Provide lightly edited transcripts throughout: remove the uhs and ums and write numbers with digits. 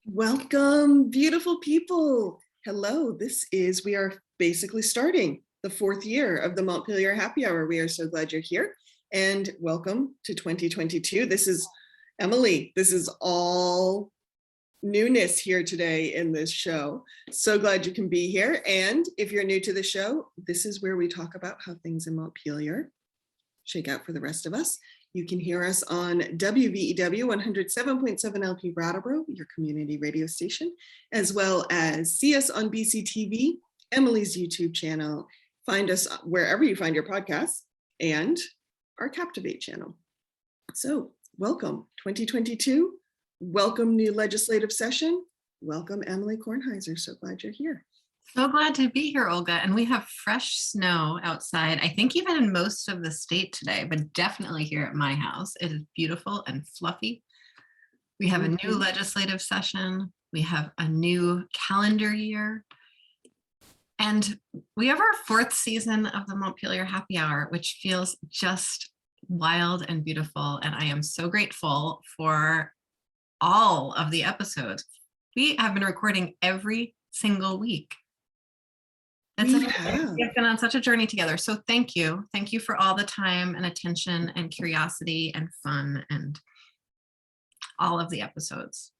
Welcome, beautiful people. Hello, we are basically starting the fourth year of the Montpelier Happy Hour. We are so glad you're here and welcome to 2022. This is Emily. This is all newness here today in this show. So glad you can be here. And if you're new to the show, this is where we talk about how things in Montpelier shake out for the rest of us. You can hear us on WVEW 107.7 LP Brattleboro, your community radio station, as well as see us on BCTV, Emily's YouTube channel. Find us wherever you find your podcasts and our Captivate channel. So welcome 2022. Welcome new legislative session. Welcome Emily Kornheiser. So glad you're here. So glad to be here, Olga. And we have fresh snow outside. I think even in most of the state today, but definitely here at my house. It is beautiful and fluffy. We have a new legislative session. We have a new calendar year. And we have our fourth season of the Montpelier Happy Hour, which feels just wild and beautiful. And I am so grateful for all of the episodes. We have been recording every single week. We've been on such a journey together. So thank you. Thank you for all the time and attention and curiosity and fun and all of the episodes.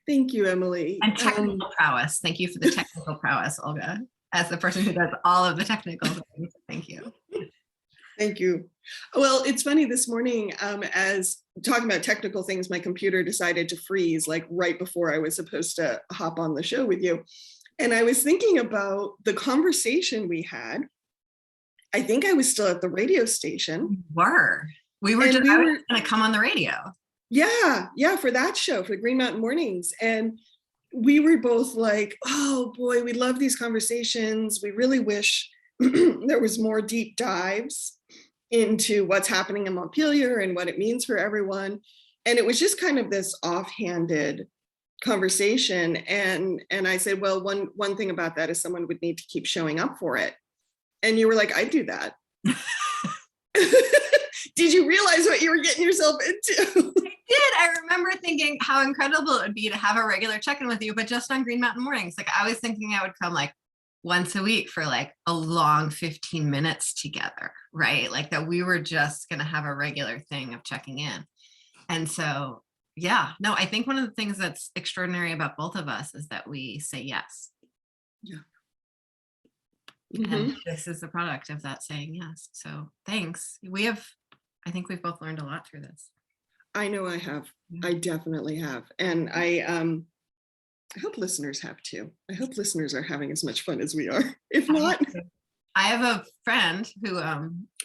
Thank you, Emily. And technical prowess. Thank you for the technical prowess, Olga, as the person who does all of the technical things. Thank you. Thank you. Well, it's funny this morning, as talking about technical things, my computer decided to freeze like right before I was supposed to hop on the show with you. And I was thinking about the conversation we had. I think I was still at the radio station. We were just going to come on the radio. Yeah, for that show, for the Green Mountain Mornings. And we were both like, oh boy, we love these conversations. We really wish there was more deep dives into what's happening in Montpelier and what it means for everyone. And it was just kind of this offhanded conversation. And I said, well, one thing about that is someone would need to keep showing up for it. And you were like, I'd do that. Did you realize what you were getting yourself into? I did. I remember thinking how incredible it would be to have a regular check-in with you, but just on Green Mountain Mornings. Like I was thinking I would come like once a week for like a long 15 minutes together, right? Like that we were just going to have a regular thing of checking in. And so yeah, no, I think one of the things that's extraordinary about both of us is that we say yes. Yeah. And this is the product of that saying yes. So thanks. I think we've both learned a lot through this. I know I have. I definitely have. And I hope listeners have too. I hope listeners are having as much fun as we are. If not. I have a friend who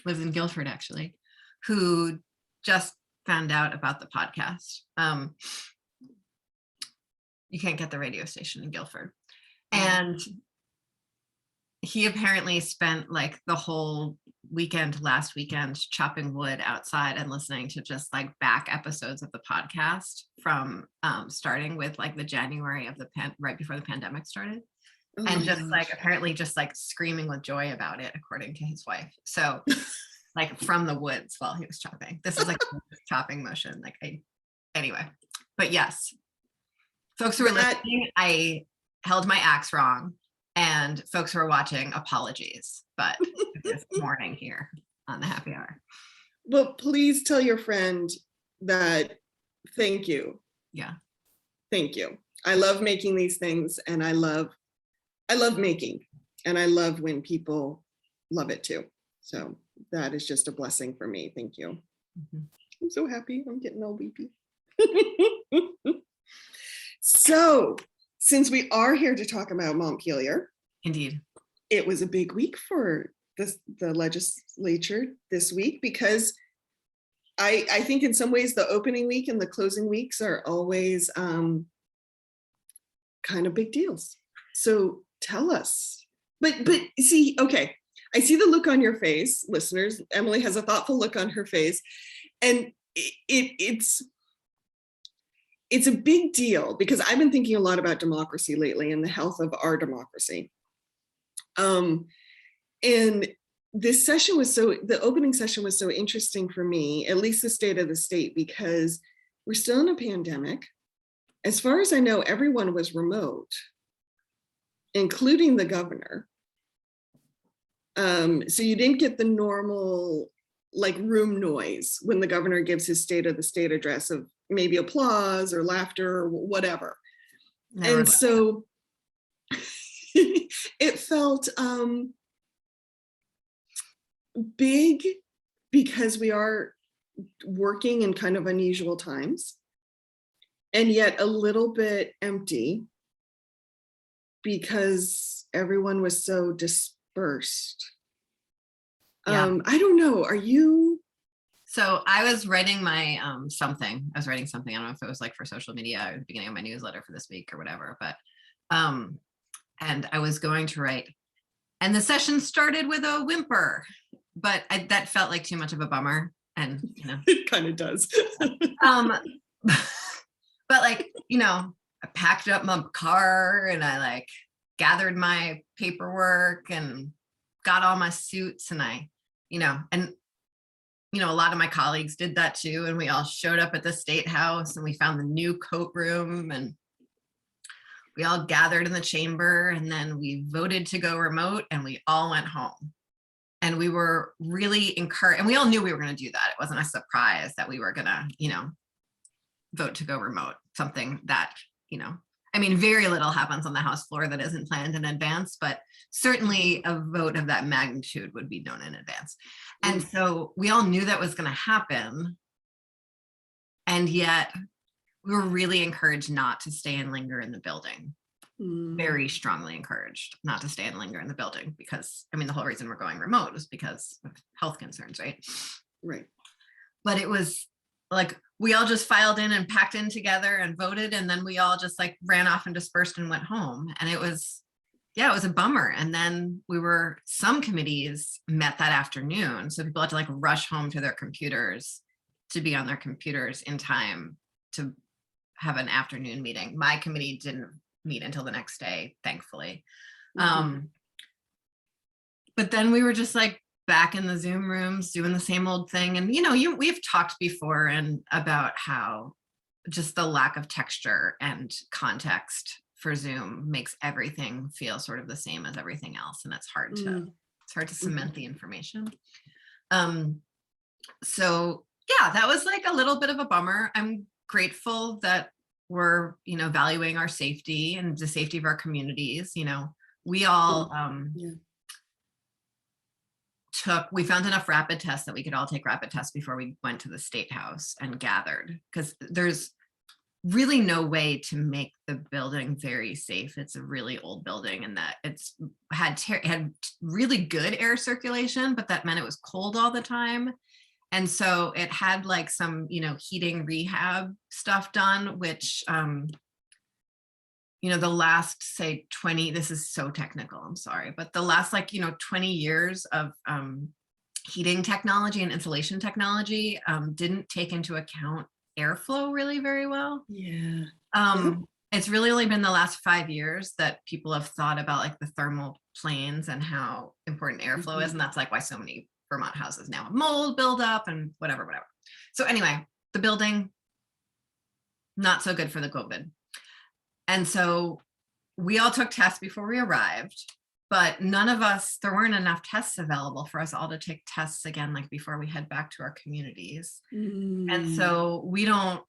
lives in Guilford, actually, who just found out about the podcast. You can't get the radio station in Guilford. And he apparently spent like the whole last weekend chopping wood outside and listening to just like back episodes of the podcast from starting with like the January of right before the pandemic started. And just like apparently just like screaming with joy about it, according to his wife. So like from the woods while he was chopping. This is like a chopping motion. Anyway, but yes, folks who are listening, I held my axe wrong, and folks who are watching, apologies, but this morning here on the Happy Hour. Well, please tell your friend that thank you. Yeah. Thank you. I love making these things, and I love making, and I love when people love it too. So that is just a blessing for me. Thank you. I'm so happy. I'm getting all weepy. So since we are here to talk about Montpelier, indeed, it was a big week for the legislature this week, because I think in some ways the opening week and the closing weeks are always kind of big deals. So tell us. But see, okay, I see the look on your face, listeners. Emily has a thoughtful look on her face, and it's a big deal because I've been thinking a lot about democracy lately and the health of our democracy. And this session the opening session was so interesting for me, at least the state of the state, because we're still in a pandemic. as far as I know, everyone was remote, including the governor. So you didn't get the normal like room noise when the governor gives his State of the State address of maybe applause or laughter or whatever. Never. And so it felt big because we are working in kind of unusual times, and yet a little bit empty because everyone was so dispersed. Yeah. I don't know. Are you? So I was writing my something. I was writing something. I don't know if it was like for social media or the beginning of my newsletter for this week or whatever. But and I was going to write, and the session started with a whimper, but that felt like too much of a bummer. And It kind of does. But like I packed up my car and I like gathered my paperwork and got all my suits, and I and a lot of my colleagues did that too. And we all showed up at the State House and we found the new coat room and we all gathered in the chamber, and then we voted to go remote and we all went home. And we were really encouraged, and we all knew we were going to do that. It wasn't a surprise that we were going to, vote to go remote, something that, very little happens on the House floor that isn't planned in advance, but certainly a vote of that magnitude would be known in advance. And so we all knew that was going to happen. And yet we were really encouraged not to stay and linger in the building. Very strongly encouraged not to stay and linger in the building because, the whole reason we're going remote was because of health concerns, right? Right. But it was like we all just filed in and packed in together and voted, and then we all just like ran off and dispersed and went home. And it was a bummer. And then some committees met that afternoon, so people had to like rush home to their computers to be on their computers in time to have an afternoon meeting. My committee didn't meet until the next day, thankfully. But then we were just like back in the Zoom rooms doing the same old thing. And we've talked before and about how just the lack of texture and context for Zoom makes everything feel sort of the same as everything else, and it's hard to cement the information. So yeah, that was like a little bit of a bummer. I'm grateful that we're valuing our safety and the safety of our communities. We all we found enough rapid tests that we could all take rapid tests before we went to the State House and gathered, because there's really no way to make the building very safe. It's a really old building, and that it's had really good air circulation, but that meant it was cold all the time. And so it had like some, heating rehab stuff done, which, the last, say 20, this is so technical, I'm sorry, but the last 20 years of heating technology and insulation technology didn't take into account airflow really very well. Yeah. It's really only been the last 5 years that people have thought about like the thermal planes and how important airflow is. And that's like why so many Vermont houses now have mold buildup and whatever. So anyway, the building, not so good for the COVID. And so we all took tests before we arrived, but there weren't enough tests available for us all to take tests again, like before we head back to our communities. And so we don't,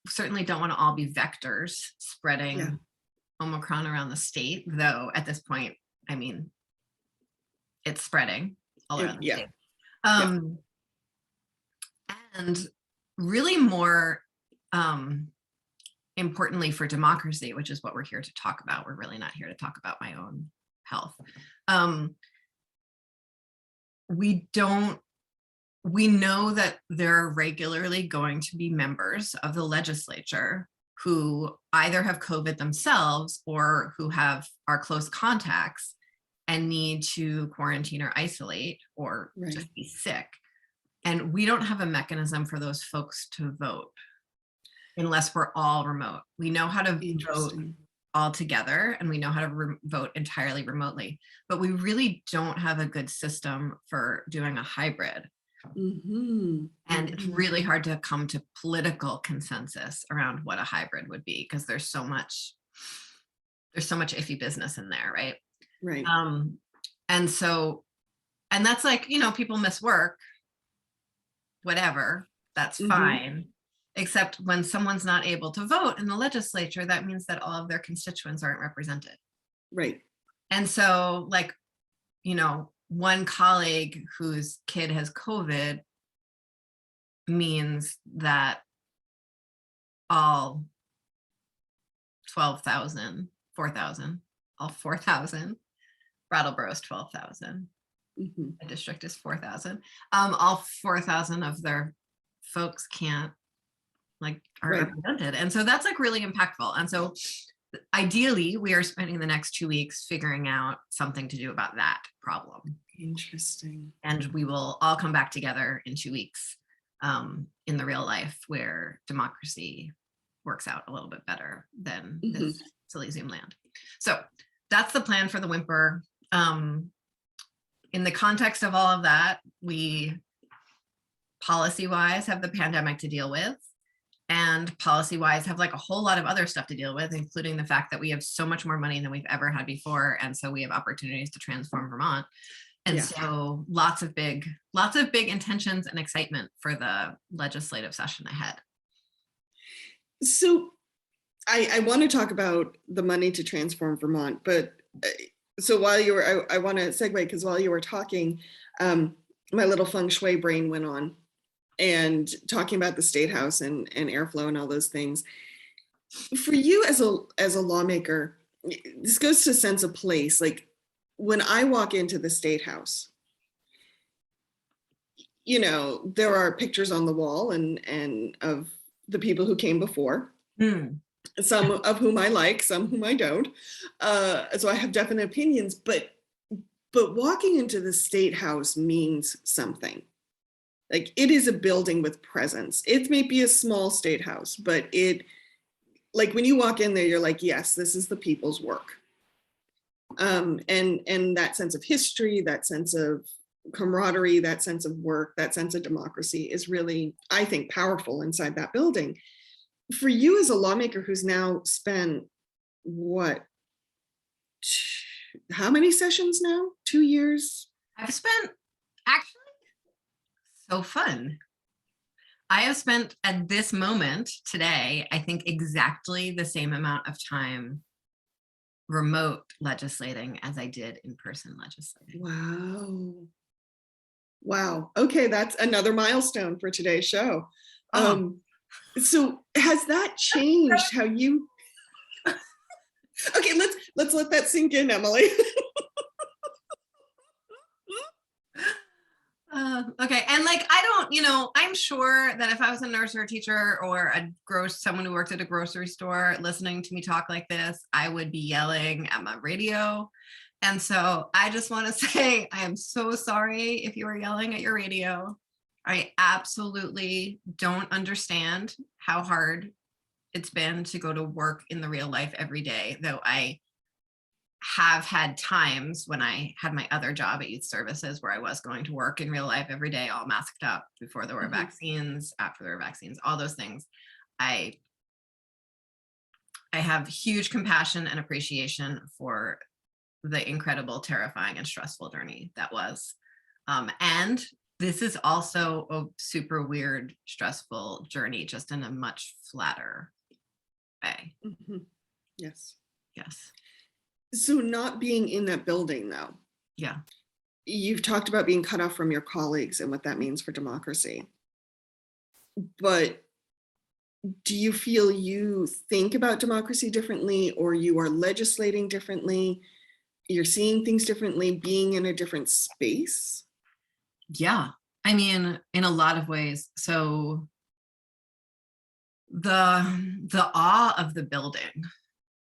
certainly don't want to all be vectors spreading Omicron around the state, though at this point, it's spreading all around the state. And really more importantly for democracy, which is what we're here to talk about. We're really not here to talk about my own health. We know that there are regularly going to be members of the legislature who either have COVID themselves or who are close contacts and need to quarantine or isolate or just be sick. And we don't have a mechanism for those folks to vote unless we're all remote. We know how to vote all together, and we know how to vote entirely remotely, but we really don't have a good system for doing a hybrid. Mhm. And it's Mhm. really hard to come to political consensus around what a hybrid would be because there's so much iffy business in there, right? Right. Um, and so, and that's like, people miss work, whatever, that's Mhm. fine. Except when someone's not able to vote in the legislature, that means that all of their constituents aren't represented. Right. And so, like, one colleague whose kid has COVID means that all 12,000, 4,000, all 4,000, Brattleboro's 12,000, Mhm. the district is 4,000. All 4,000 of their folks are Right. represented. And so that's like really impactful. And so ideally, we are spending the next 2 weeks figuring out something to do about that problem. Interesting. And we will all come back together in 2 weeks in the real life where democracy works out a little bit better than Mhm. this silly Zoom land. So that's the plan for the whimper. In the context of all of that, we policy-wise have the pandemic to deal with, and policy-wise have like a whole lot of other stuff to deal with, including the fact that we have so much more money than we've ever had before, and so we have opportunities to transform Vermont. And Yeah. so lots of big intentions and excitement for the legislative session ahead. So I want to talk about the money to transform Vermont, but so while you were, I want to segue because while you were talking, my little feng shui brain went on and talking about the state house and airflow and all those things. For you as a lawmaker, this goes to sense of place. Like when I walk into the state house, there are pictures on the wall and of the people who came before. Some of whom I like, some whom I don't. So I have definite opinions, but walking into the state house means something. Like it is a building with presence. It may be a small state house, but like when you walk in there, you're like, yes, this is the people's work. And that sense of history, that sense of camaraderie, that sense of work, that sense of democracy is really, I think, powerful inside that building. For you as a lawmaker who's now spent how many sessions now? 2 years? I've spent actually so fun. I have spent at this moment today, I think exactly the same amount of time remote legislating as I did in person legislating. Wow. Okay, that's another milestone for today's show. Oh. So has that changed how you Okay, let's let that sink in, Emily. Okay. And like, I don't, I'm sure that if I was a nurse or a teacher or someone who worked at a grocery store listening to me talk like this, I would be yelling at my radio. And so I just want to say, I am so sorry if you were yelling at your radio. I absolutely don't understand how hard it's been to go to work in the real life every day, though I have had times when I had my other job at youth services where I was going to work in real life every day, all masked up before there were vaccines, after there were vaccines, all those things. I have huge compassion and appreciation for the incredible, terrifying, and stressful journey that was. And this is also a super weird, stressful journey, just in a much flatter way. Yes. Yes. So not being in that building though. Yeah. You've talked about being cut off from your colleagues and what that means for democracy. But do you feel you think about democracy differently, or you are legislating differently? You're seeing things differently, being in a different space? Yeah. I mean, in a lot of ways. So the awe of the building,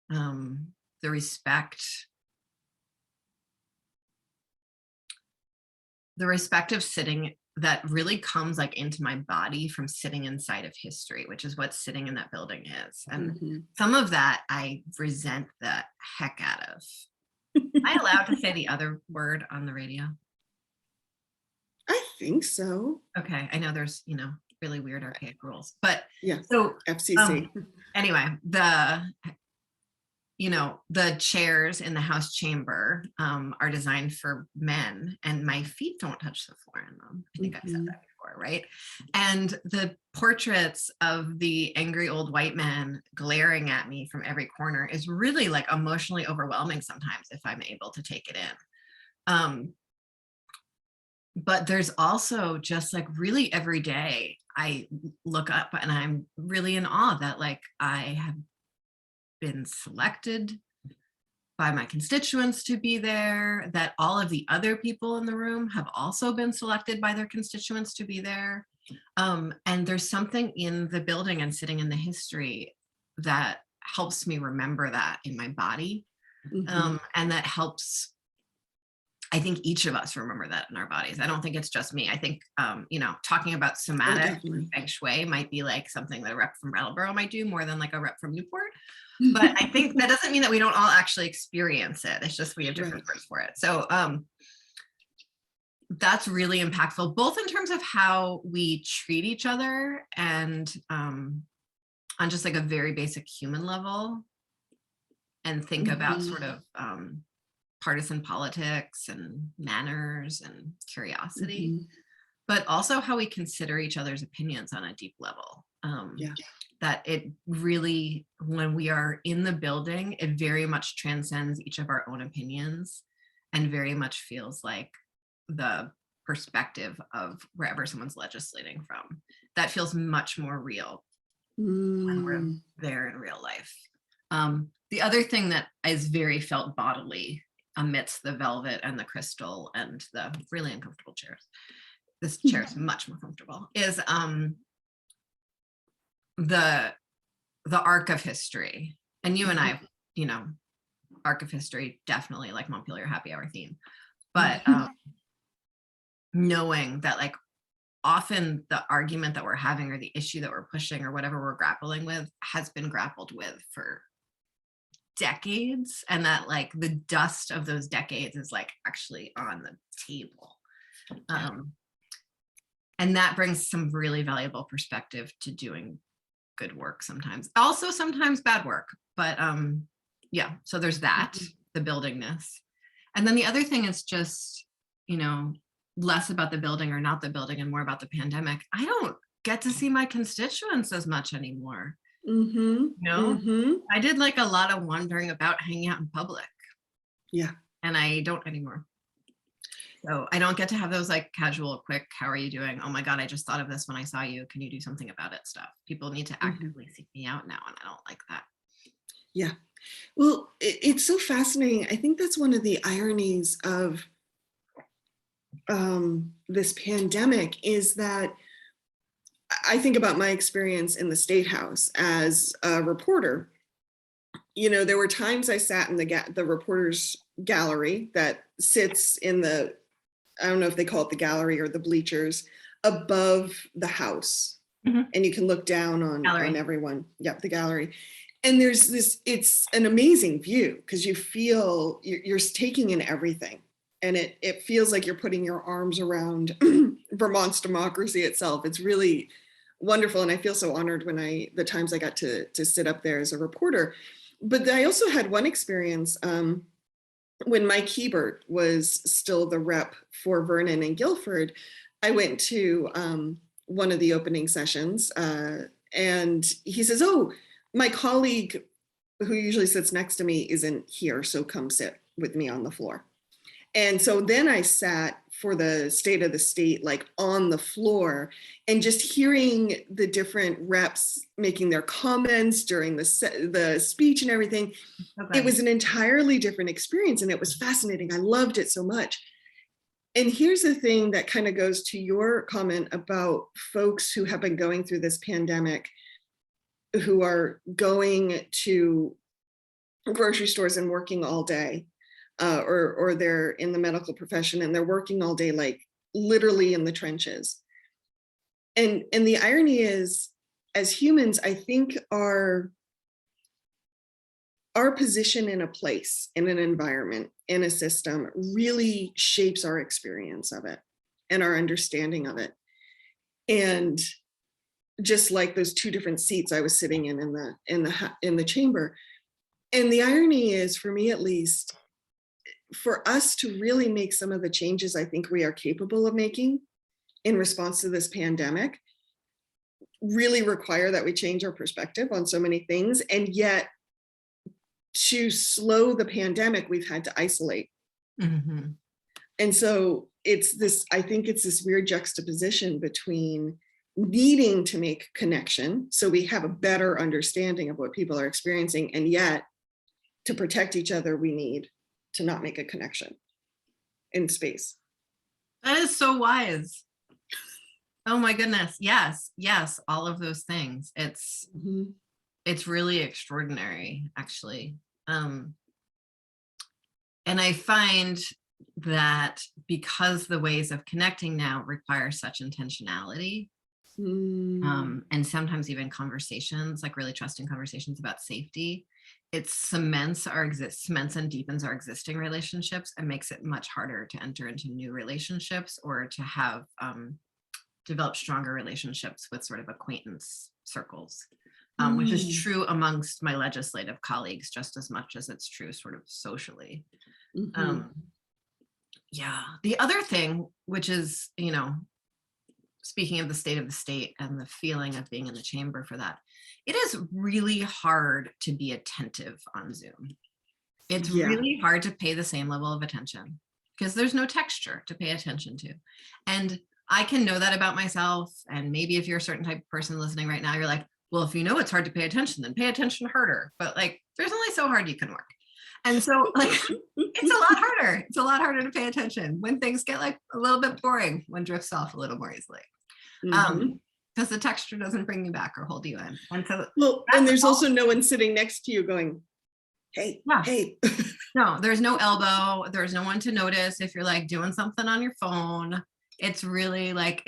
the respect of sitting, that really comes like into my body from sitting inside of history, which is what sitting in that building is. And some of that I resent the heck out of. Am I allowed to say the other word on the radio? I think so. Okay, I know there's, really weird archaic rules, but Yeah, so FCC. anyway, the chairs in the House chamber are designed for men, and my feet don't touch the floor in them. I think I've said that before, right? And the portraits of the angry old white men glaring at me from every corner is really like emotionally overwhelming sometimes if I'm able to take it in. But there's also just like really every day I look up and I'm really in awe that like I have been selected by my constituents to be there, that all of the other people in the room have also been selected by their constituents to be there. And there's something in the building and sitting in the history that helps me remember that in my body. And that helps, I think, each of us remember that in our bodies. I don't think it's just me. I think, talking about somatic feng shui might be like something that a rep from Brattleboro might do more than like a rep from Newport. But I think that doesn't mean that we don't all actually experience it. It's just we have different words for it. So that's really impactful, both in terms of how we treat each other and on just like a very basic human level, and think about sort of partisan politics and manners and curiosity, but also how we consider each other's opinions on a deep level. That it really, when we are in the building, it very much transcends each of our own opinions and very much feels like the perspective of wherever someone's legislating from. That feels much more real when we're there in real life. The other thing that is very felt bodily amidst the velvet and the crystal and the really uncomfortable chairs, this chair is much more comfortable, is the arc of history. And you and I, arc of history, definitely like Montpelier happy hour theme, but knowing that like often the argument that we're having or the issue that we're pushing or whatever we're grappling with has been grappled with for decades, and that like the dust of those decades is like actually on the table. And that brings some really valuable perspective to doing good work sometimes, also sometimes bad work, but so there's that, the buildingness. And then the other thing is just, less about the building or not the building and more about the pandemic. I don't get to see my constituents as much anymore. I did like a lot of wondering about hanging out in public. And I don't anymore. So I don't get to have those like casual, quick, how are you doing? Oh my God, I just thought of this when I saw you. Can you do something about it stuff? People need to actively seek me out now, and I don't like that. Yeah. Well, it's so fascinating. I think that's one of the ironies of this pandemic is that I think about my experience in the State House as a reporter. There were times I sat in the reporters gallery that sits in the, I don't know if they call it the gallery or the bleachers above the House. And you can look down on everyone. Yep, the gallery. And there's this, it's an amazing view because you feel you're taking in everything. And it feels like you're putting your arms around Vermont's democracy itself. It's really wonderful. And I feel so honored when the times I got to sit up there as a reporter. But I also had one experience when Mike Hebert was still the rep for Vernon and Guilford. I went to one of the opening sessions and he says, oh, my colleague who usually sits next to me isn't here, so come sit with me on the floor. And so then I sat for the State of the State, like on the floor, and just hearing the different reps making their comments during the speech and everything. It was an entirely different experience, and it was fascinating. I loved it so much. And here's the thing that kind of goes to your comment about folks who have been going through this pandemic, who are going to grocery stores and working all day. Or they're in the medical profession and they're working all day, like literally in the trenches. And the irony is, as humans, I think our position in a place, in an environment, in a system really shapes our experience of it. and our understanding of it. And just like those two different seats I was sitting in the chamber. And the irony is, for me at least, for us to really make some of the changes I think we are capable of making in response to this pandemic really require that we change our perspective on so many things. And yet, to slow the pandemic, we've had to isolate. Mm-hmm. And so I think it's this weird juxtaposition between needing to make connection so we have a better understanding of what people are experiencing, and yet to protect each other, we need to not make a connection in space. That is so wise. Oh my goodness. Yes. Yes. All of those things. It's really extraordinary, actually. And I find that because the ways of connecting now require such intentionality, and sometimes even conversations, like really trusting conversations about safety, it cements and deepens our existing relationships and makes it much harder to enter into new relationships or to have develop stronger relationships with sort of acquaintance circles, which is true amongst my legislative colleagues just as much as it's true sort of socially. Yeah. The other thing, which is, speaking of the state and the feeling of being in the chamber for that, it is really hard to be attentive on Zoom. It's really hard to pay the same level of attention because there's no texture to pay attention to. And I can know that about myself. And maybe if you're a certain type of person listening right now, you're like, well, if you know it's hard to pay attention, then pay attention harder. But like, there's only so hard you can work. And so like, it's a lot harder. It's a lot harder to pay attention when things get like a little bit boring, one drifts off a little more easily. Because the texture doesn't bring you back or hold you in. And so, and there's also no one sitting next to you going, hey, hey. No, there's no elbow. There's no one to notice if you're like doing something on your phone. It's really like,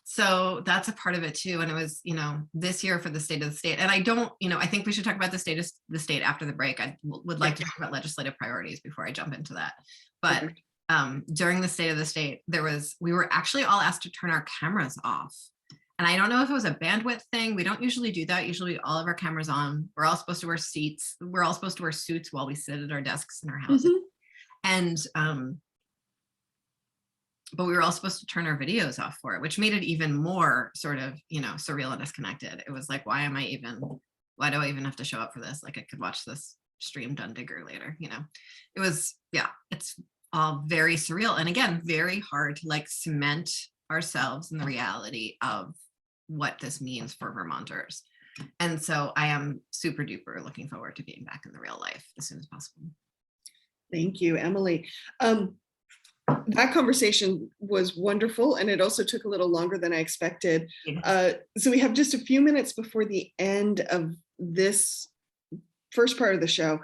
so that's a part of it too. And it was, this year for the state of the state. And I don't, I think we should talk about the state of the state after the break. I would like to talk about legislative priorities before I jump into that. But during the state of the state, we were actually all asked to turn our cameras off. And I don't know if it was a bandwidth thing. We don't usually do that. Usually all of our cameras on. We're all supposed to wear seats. We're all supposed to wear suits while we sit at our desks in our houses. And, but we were all supposed to turn our videos off for it, which made it even more sort of, surreal and disconnected. It was like, why do I even have to show up for this? Like I could watch this stream done digger later, it was, it's all very surreal. And again, very hard to like cement ourselves in the reality of what this means for Vermonters. And so I am super duper looking forward to being back in the real life as soon as possible. Thank you, Emily. That conversation was wonderful, and it also took a little longer than I expected. So we have just a few minutes before the end of this first part of the show.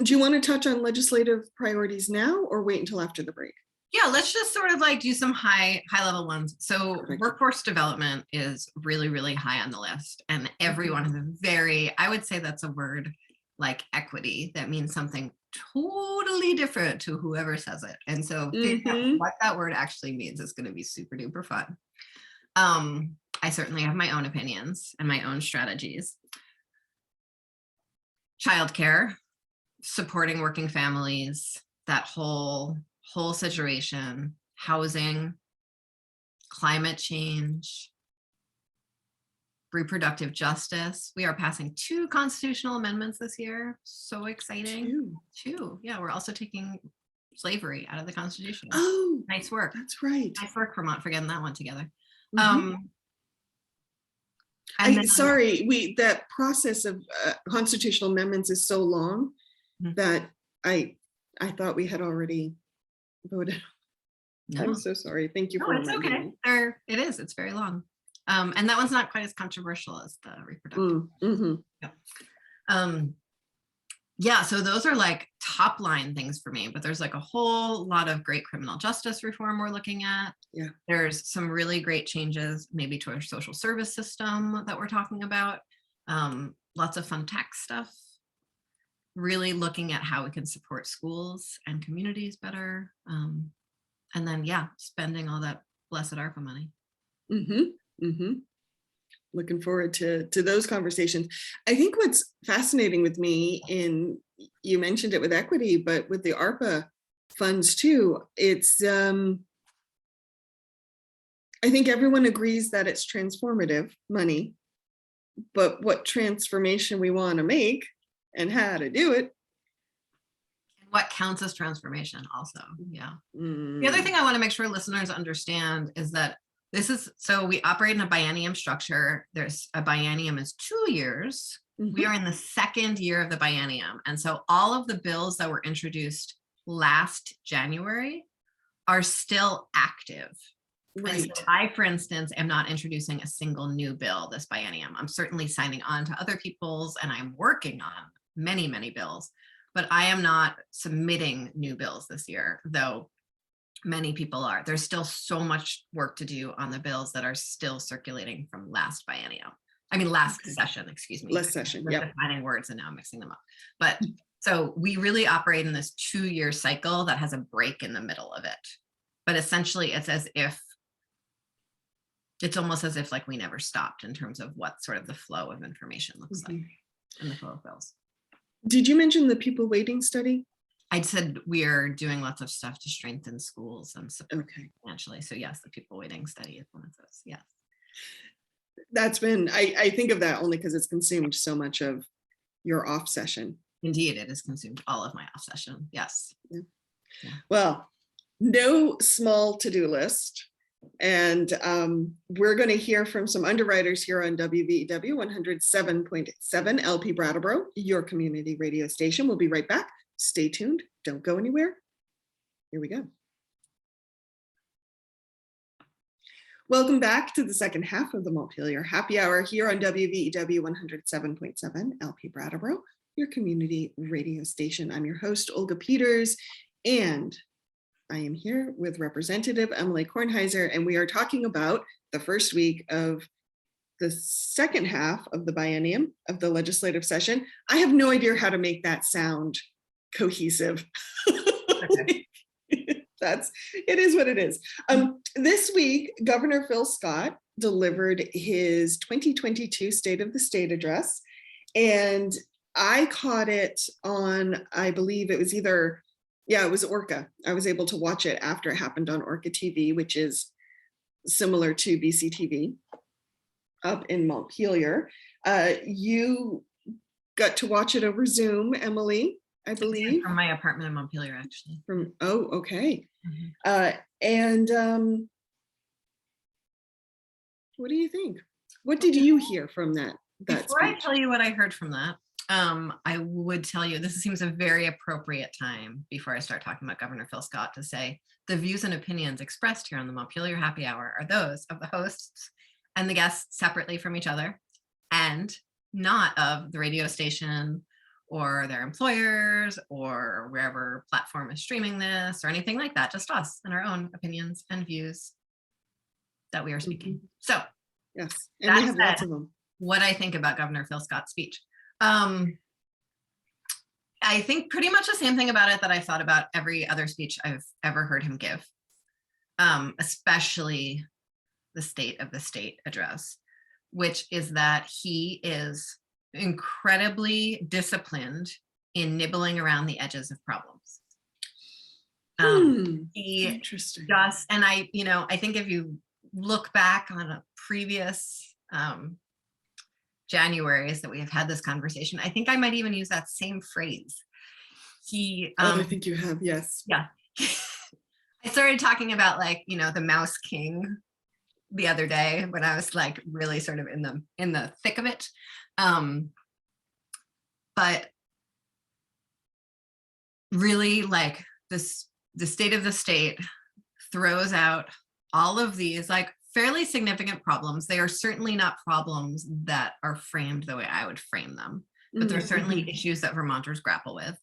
Do you want to touch on legislative priorities now or wait until after the break? Yeah, let's just sort of like do some high level ones. So perfect. Workforce development is really, really high on the list. And everyone is I would say that's a word like equity that means something totally different to whoever says it. And so figuring out what that word actually means is going to be super duper fun. I certainly have my own opinions and my own strategies. Childcare, supporting working families, that whole situation, housing, climate change, reproductive justice. We are passing 2 constitutional amendments this year. So exciting. 2. Yeah, we're also taking slavery out of the Constitution. Oh, nice work. That's right. Nice work, Vermont, for getting that one together. That process of constitutional amendments is so long that I thought we had already voted. No. I'm so sorry. Thank you for reminding me. It is. It's very long. And that one's not quite as controversial as the reproductive. So those are like top line things for me, but there's like a whole lot of great criminal justice reform we're looking at. Yeah. There's some really great changes maybe to our social service system that we're talking about. Lots of fun tax stuff. really looking at how we can support schools and communities better. And then, yeah, spending all that blessed ARPA money. Looking forward to those conversations. I think what's fascinating with me you mentioned it with equity, but with the ARPA funds too, it's, I think everyone agrees that it's transformative money, but what transformation we want to make and how to do it. What counts as transformation also, yeah. The other thing I want to make sure listeners understand is that so we operate in a biennium structure. There's a biennium is 2 years. We are in the second year of the biennium. And so all of the bills that were introduced last January are still active. Right. And so I, for instance, am not introducing a single new bill this biennium. I'm certainly signing on to other people's, and I'm working on many, many bills, but I am not submitting new bills this year, though many people are. There's still so much work to do on the bills that are still circulating from last biennium. I mean, last session, excuse me. Last session, yeah. Defining words and now I'm mixing them up. But so we really operate in this 2-year cycle that has a break in the middle of it. But essentially it's almost as if like we never stopped in terms of what sort of the flow of information looks like in the flow of bills. Did you mention the people waiting study? I said we are doing lots of stuff to strengthen schools and support financially. So yes, the people waiting study is one of those. Yes. That's been, I think of that only because it's consumed so much of your off session. Indeed, it has consumed all of my off session. Yes. Yeah. Well, no small to-do list. And we're going to hear from some underwriters here on WVEW 107.7 LP Brattleboro, your community radio station. We'll be right back. Stay tuned. Don't go anywhere. Here we go. Welcome back to the second half of the Montpelier Happy Hour here on WVEW 107.7 LP Brattleboro, your community radio station. I'm your host, Olga Peters, and I am here with Representative Emily Kornheiser, and we are talking about the first week of the second half of the biennium of the legislative session. I have no idea how to make that sound cohesive. Okay. It is what it is. This week, Governor Phil Scott delivered his 2022 State of the State address, and I caught it on, I believe it was it was Orca. I was able to watch it after it happened on Orca TV, which is similar to BCTV up in Montpelier. You got to watch it over Zoom, Emily, I believe. From my apartment in Montpelier, actually. Okay. And what do you think? What did you hear from that Before speech? I tell you what I heard from that, I would tell you this seems a very appropriate time before I start talking about Governor Phil Scott to say the views and opinions expressed here on the Montpelier Happy Hour are those of the hosts and the guests separately from each other, and not of the radio station or their employers or wherever platform is streaming this or anything like that, just us and our own opinions and views that we are speaking. So yes, and we have lots of them. What I think about Governor Phil Scott's speech. I think pretty much the same thing about it that I thought about every other speech I've ever heard him give, especially the State of the State address, which is that he is incredibly disciplined in nibbling around the edges of problems. Interesting. And I think if you look back on a previous Januaries that we have had this conversation, I think I might even use that same phrase. I think you have, yes. Yeah. I started talking about the Mouse King the other day when I was like really sort of in the thick of it. But really like the State of the State throws out all of these like fairly significant problems. They are certainly not problems that are framed the way I would frame them, but they're certainly issues that Vermonters grapple with.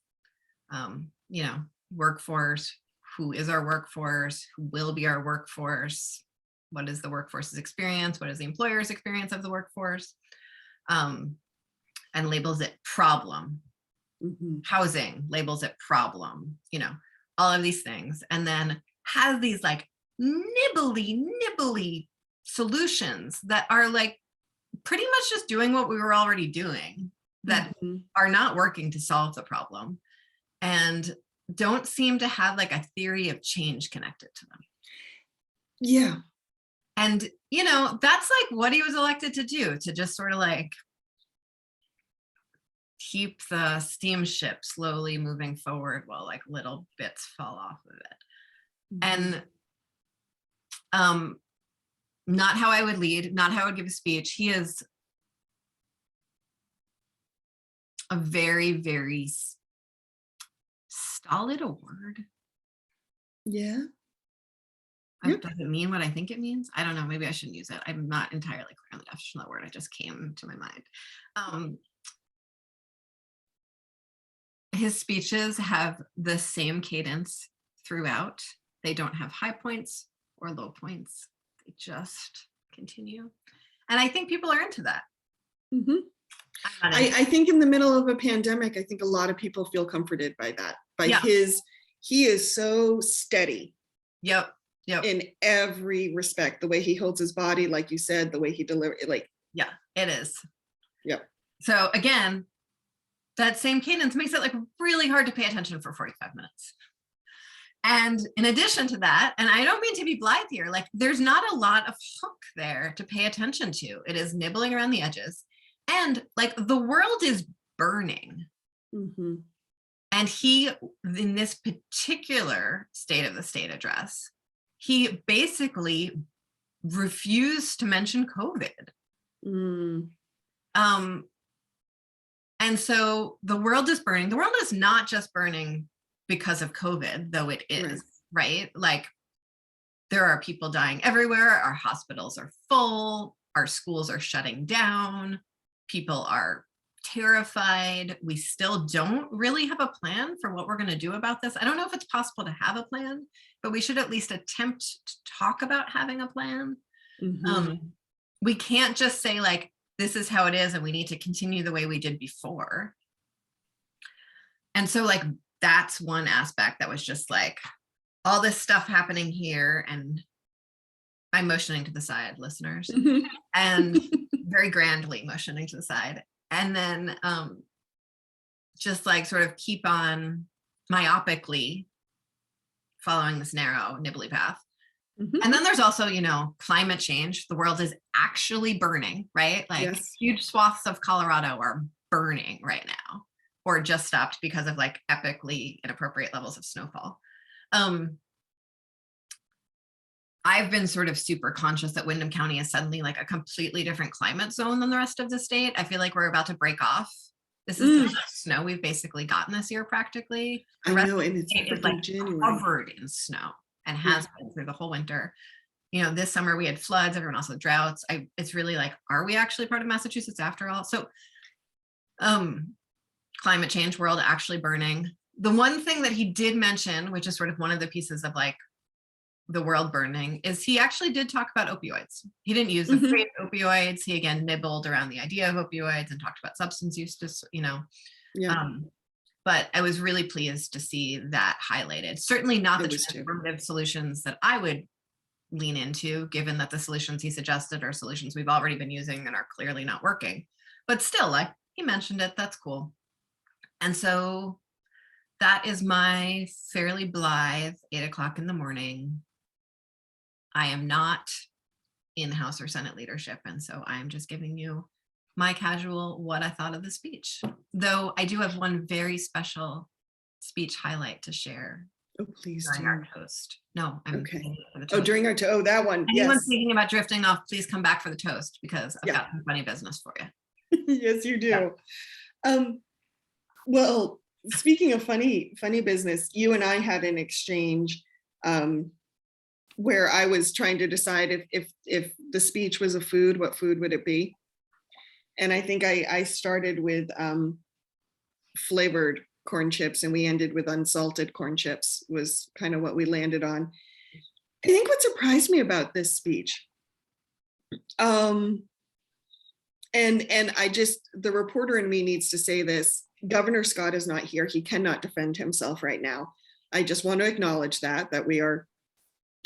Workforce, who is our workforce, who will be our workforce, what is the workforce's experience, what is the employer's experience of the workforce, and labels it problem. Mhm. Housing, labels it problem, all of these things, and then has these like nibbly solutions that are like pretty much just doing what we were already doing, that Mhm. are not working to solve the problem, and don't seem to have like a theory of change connected to them. Yeah. And, that's like what he was elected to do, to just sort of like keep the steamship slowly moving forward while like little bits fall off of it. Mhm. And not how I would lead, not how I would give a speech. He is a very, very stolid, a word. Yeah. Yep. Does it mean what I think it means? I don't know. Maybe I shouldn't use it. I'm not entirely clear on the definition of that word. It just came to my mind. His speeches have the same cadence throughout. They don't have high points or low points. They just continue. And I think people are into that. Mhm. I'm not into I think in the middle of a pandemic, I think a lot of people feel comforted by that, by Yeah. he is so steady Yep. in every respect. The way he holds his body, like you said, the way he delivers, like, Yeah, it is. Yep. So again, that same cadence makes it like really hard to pay attention for 45 minutes. And in addition to that, and I don't mean to be blithe here, like there's not a lot of hook there to pay attention to. It is nibbling around the edges. And like the world is burning. Mhm. And he, in this particular State of the State address, he basically refused to mention COVID. Mm. And so the world is burning. The world is not just burning because of COVID, though it is, right? Like there are people dying everywhere. Our hospitals are full. Our schools are shutting down. People are terrified. We still don't really have a plan for what we're going to do about this. I don't know if it's possible to have a plan, but we should at least attempt to talk about having a plan. Mhm. We can't just say like, this is how it is and we need to continue the way we did before. And so like, that's one aspect that was just like all this stuff happening here, and I'm motioning to the side, listeners, Mhm. and very grandly motioning to the side. And then just like sort of keep on myopically following this narrow nibbly path. Mhm. And then there's also, climate change. The world is actually burning, right? Like Yes. huge swaths of Colorado are burning right now, or just stopped because of like epically inappropriate levels of snowfall. I've been sort of super conscious that Windham County is suddenly like a completely different climate zone than the rest of the state. I feel like we're about to break off. This is the first snow we've basically gotten this year, practically. The I rest know, of and the it's state is like freaking January. covered in snow and has been through the whole winter. This summer we had floods, everyone else had droughts. It's really like, are we actually part of Massachusetts after all? So climate change, world actually burning. The one thing that he did mention, which is sort of one of the pieces of like the world burning, is he actually did talk about opioids. He didn't use the phrase opioids. He again nibbled around the idea of opioids and talked about substance use, Yeah. But I was really pleased to see that highlighted. Certainly not the transformative solutions that I would lean into, given that the solutions he suggested are solutions we've already been using and are clearly not working. But still, like he mentioned it, that's cool. And so that is my fairly blithe 8 o'clock in the morning. I am not in House or Senate leadership. And so I'm just giving you my casual what I thought of the speech. Though I do have one very special speech highlight to share. Oh, please during do. our toast. No, I'm okay. For the toast. Oh, during our toast. Oh, that one. Anyone yes. thinking about drifting off, please come back for the toast, because I've got some funny business for you. Yes, you do. Yeah. Well, speaking of funny business, you and I had an exchange where I was trying to decide if the speech was a food, what food would it be? And I think I started with flavored corn chips, and we ended with unsalted corn chips was kind of what we landed on. I think what surprised me about this speech, and I just, the reporter in me needs to say this, Governor Scott is not here. He cannot defend himself right now. I just want to acknowledge that we are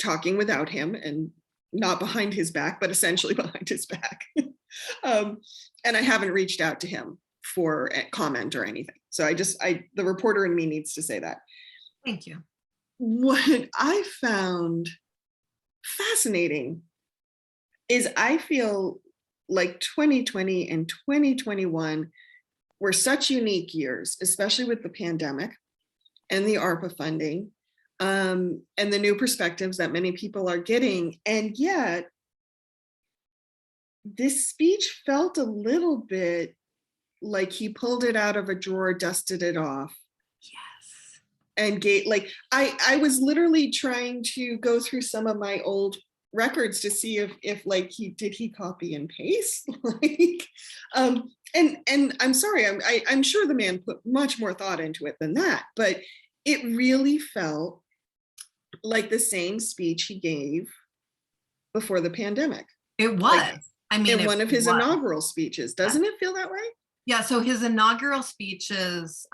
talking without him, and not behind his back, but essentially behind his back. And I haven't reached out to him for a comment or anything. So the reporter in me needs to say that. Thank you. What I found fascinating is I feel like 2020 and 2021 were such unique years, especially with the pandemic and the ARPA funding, and the new perspectives that many people are getting. And yet, this speech felt a little bit like he pulled it out of a drawer, dusted it off. Yes. And I was literally trying to go through some of my old records to see if like did he copy and paste? And I'm sorry, I'm sure the man put much more thought into it than that, but it really felt like the same speech he gave before the pandemic. It was. Like, I mean, in one of his inaugural speeches. Doesn't it feel that way? Yeah. So his inaugural speeches,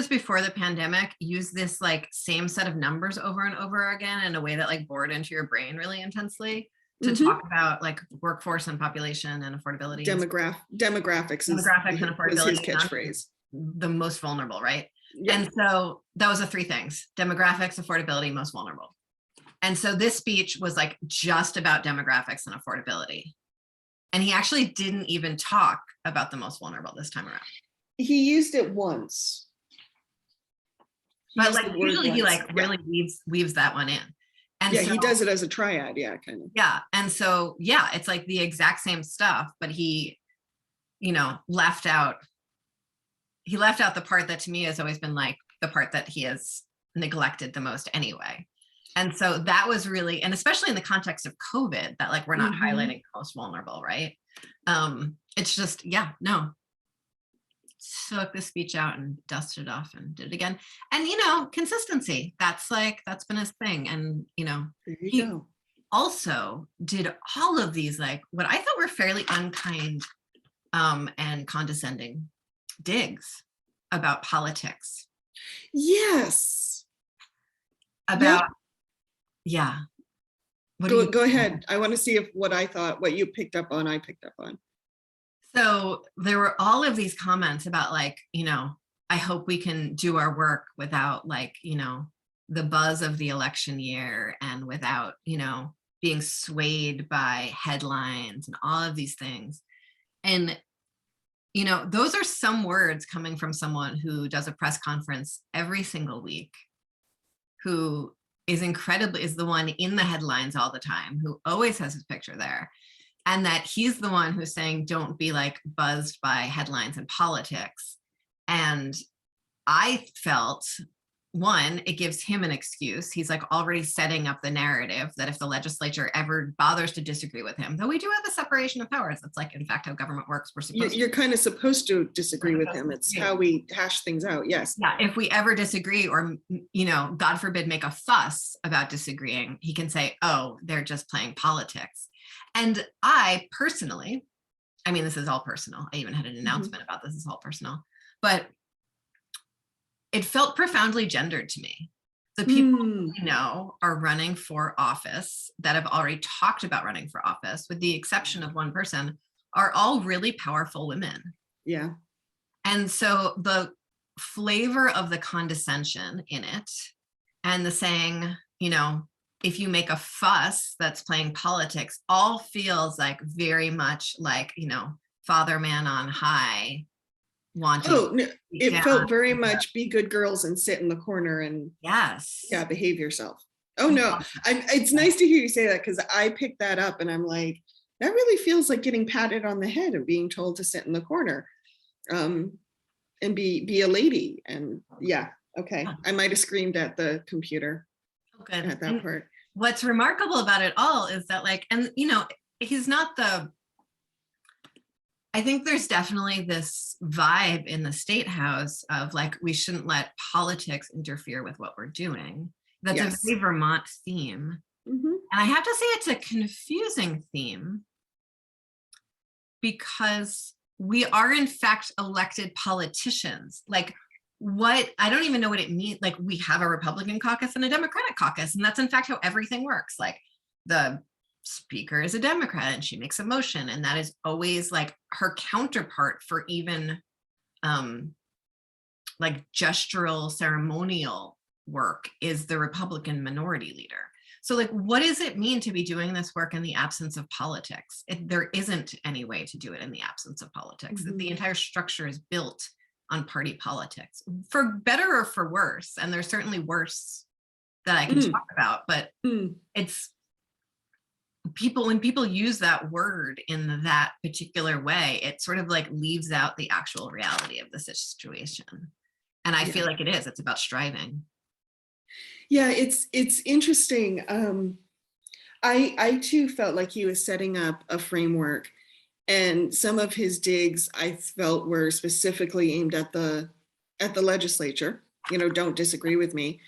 before the pandemic use this like same set of numbers over and over again in a way that like bored into your brain really intensely to talk about like workforce and population and affordability. Demographics and affordability was his catchphrase. The most vulnerable, right? Yeah. And so that was the three things: demographics, affordability, most vulnerable. And so this speech was like just about demographics and affordability. And he actually didn't even talk about the most vulnerable this time around. He used it once. But like usually he like really weaves that one in. And yeah, so, he does it as a triad, yeah, kind of. Yeah. And so, yeah, it's like the exact same stuff, but he, left out the part that to me has always been like the part that he has neglected the most anyway. And so that was really, and especially in the context of COVID, that like we're not highlighting the most vulnerable, right? It's just, took the speech out and dusted it off and did it again. And consistency, that's been his thing. And he also did all of these like what I thought were fairly unkind and condescending digs about politics. Yes. About yeah. Go ahead. I want to see if what you picked up on, I picked up on. So there were all of these comments about like, I hope we can do our work without like, the buzz of the election year and without, being swayed by headlines and all of these things. And, those are some words coming from someone who does a press conference every single week, who is the one in the headlines all the time, who always has his picture there. And that he's the one who's saying, don't be like buzzed by headlines and politics. And I felt, one, it gives him an excuse. He's like already setting up the narrative that if the legislature ever bothers to disagree with him, though we do have a separation of powers. That's like, in fact, how government works. We're supposed You're kind of supposed to disagree with him. It's how we hash things out. Yes. Yeah. If we ever disagree or, God forbid, make a fuss about disagreeing, he can say, oh, they're just playing politics. And I personally, this is all personal. I even had an announcement about this is all personal, but it felt profoundly gendered to me. The people we know are running for office that have already talked about running for office, with the exception of one person, are all really powerful women. Yeah. And so the flavor of the condescension in it and the saying, if you make a fuss that's playing politics, all feels like very much like, Father Man on high wanting. Oh, no, it felt very much be good girls and sit in the corner and behave yourself. Oh no, it's nice to hear you say that, because I picked that up and I'm like, that really feels like getting patted on the head and being told to sit in the corner and be a lady. And okay. I might have screamed at the computer at that part. What's remarkable about it all is that like, and he's not I think there's definitely this vibe in the State House of like, we shouldn't let politics interfere with what we're doing. That's a very Vermont theme. And I have to say it's a confusing theme, because we are in fact elected politicians. Like, what, I don't even know what it means. Like, we have a Republican caucus and a Democratic caucus, and that's in fact how everything works. Like, the speaker is a Democrat and she makes a motion, and that is always like her counterpart for even like gestural ceremonial work is the Republican minority leader. So like, what does it mean to be doing this work in the absence of politics? There isn't any way to do it in the absence of politics. The entire structure is built on party politics, for better or for worse. And there's certainly worse that I can talk about, but it's people, when people use that word in that particular way, it sort of like leaves out the actual reality of the situation. And I feel like it's about striving. Yeah, it's interesting. I too felt like he was setting up a framework, and some of his digs I felt were specifically aimed at the legislature. You know, don't disagree with me,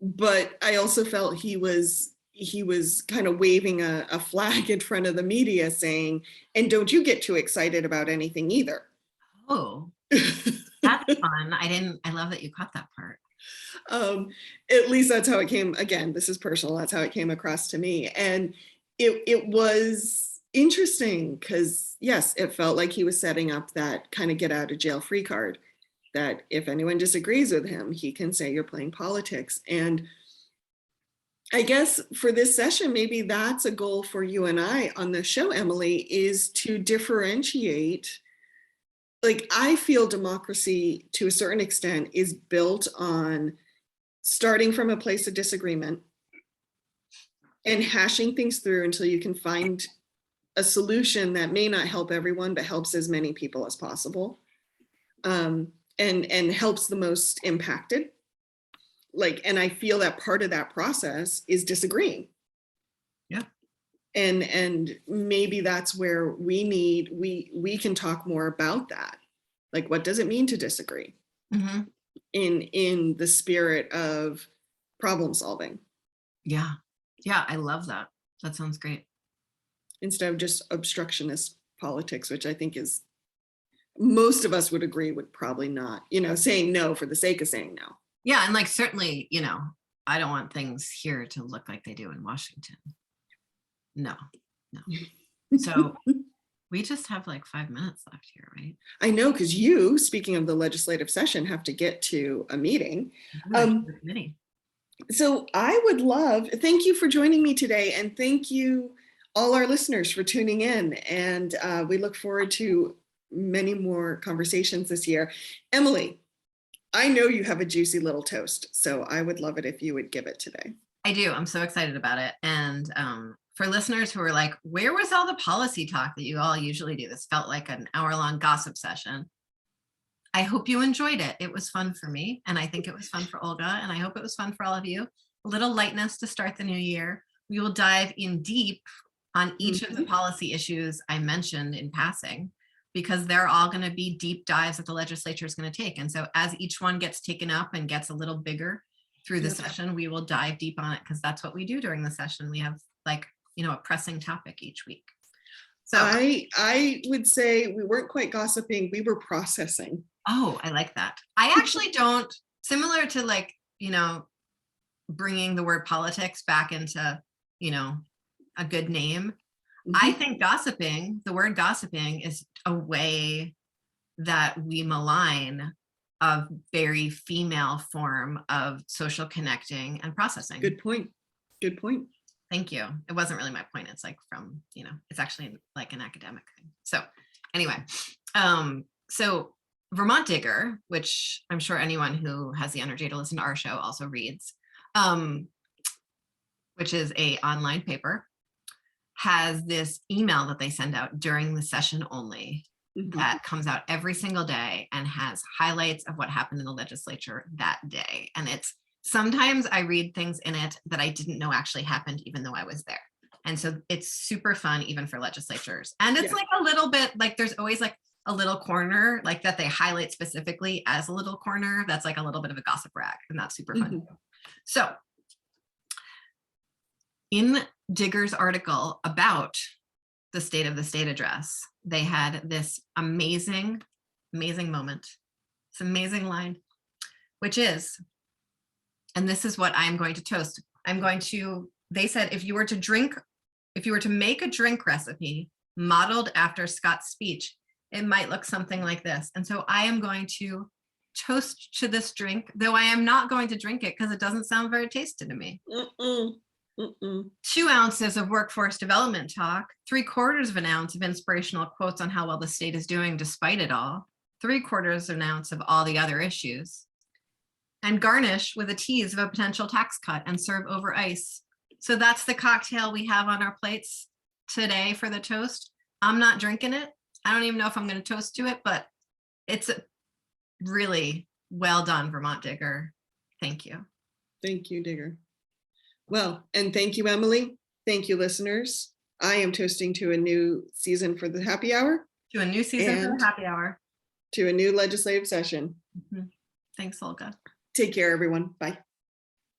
but I also felt he was kind of waving a flag in front of the media saying, and don't you get too excited about anything either. Oh, that's fun. I love that you caught that part. At least that's how it came. Again, this is personal. That's how it came across to me. And it was interesting because, yes, it felt like he was setting up that kind of get out of jail free card, that if anyone disagrees with him, he can say you're playing politics. And I guess for this session, maybe that's a goal for you and I on the show, Emily, is to differentiate. Like, I feel democracy to a certain extent is built on starting from a place of disagreement and hashing things through until you can find a solution that may not help everyone, but helps as many people as possible, and helps the most impacted. Like, and I feel that part of that process is disagreeing. Yeah. And maybe that's where we can talk more about that. Like, what does it mean to disagree? In the spirit of problem solving. Yeah, I love that. That sounds great. Instead of just obstructionist politics, which I think is, most of us would agree would probably not, saying no for the sake of saying no. Yeah, and like, certainly, I don't want things here to look like they do in Washington. No. So we just have like 5 minutes left here, right? I know, because you, speaking of the legislative session, have to get to a meeting. So I would love, thank you for joining me today, and thank you all our listeners for tuning in. And we look forward to many more conversations this year. Emily, I know you have a juicy little toast, so I would love it if you would give it today. I do. I'm so excited about it. And for listeners who are like, where was all the policy talk that you all usually do? This felt like an hour-long gossip session. I hope you enjoyed it. It was fun for me, and I think it was fun for Olga, and I hope it was fun for all of you. A little lightness to start the new year. We will dive in deep on each of the policy issues I mentioned in passing, because they're all going to be deep dives that the legislature is going to take. And so as each one gets taken up and gets a little bigger through the session, we will dive deep on it, because that's what we do during the session. We have like, a pressing topic each week. So I would say we weren't quite gossiping, we were processing. Oh, I like that. I actually don't, similar to like, bringing the word politics back into, a good name. I think gossiping, the word gossiping, is a way that we malign a very female form of social connecting and processing. Good point. Thank you. It wasn't really my point. It's like from, it's actually like an academic thing. So anyway, so Vermont Digger, which I'm sure anyone who has the energy to listen to our show also reads, which is an online paper, has this email that they send out during the session only that comes out every single day and has highlights of what happened in the legislature that day. And it's, sometimes I read things in it that I didn't know actually happened, even though I was there. And so it's super fun, even for legislatures. And it's like a little bit like, there's always like a little corner like that they highlight specifically as a little corner. That's like a little bit of a gossip rag, and that's super fun. So in Digger's article about the State of the State address, they had this amazing, amazing moment. This amazing line, which is, and this is what I'm going to toast. They said, if you were to make a drink recipe modeled after Scott's speech, it might look something like this. And so I am going to toast to this drink, though I am not going to drink it because it doesn't sound very tasty to me. 2 ounces of workforce development talk, 3/4 of an ounce of inspirational quotes on how well the state is doing despite it all, 3/4 of an ounce of all the other issues, and garnish with a tease of a potential tax cut and serve over ice. So that's the cocktail we have on our plates today for the toast. I'm not drinking it. I don't even know if I'm going to toast to it, but it's really well done, Vermont Digger. Thank you. Thank you, Digger. Well, and thank you, Emily. Thank you, listeners. I am toasting to a new season for the happy hour. To a new season for And the happy hour. to a new legislative session. Thanks, Olga. Take care, everyone. Bye.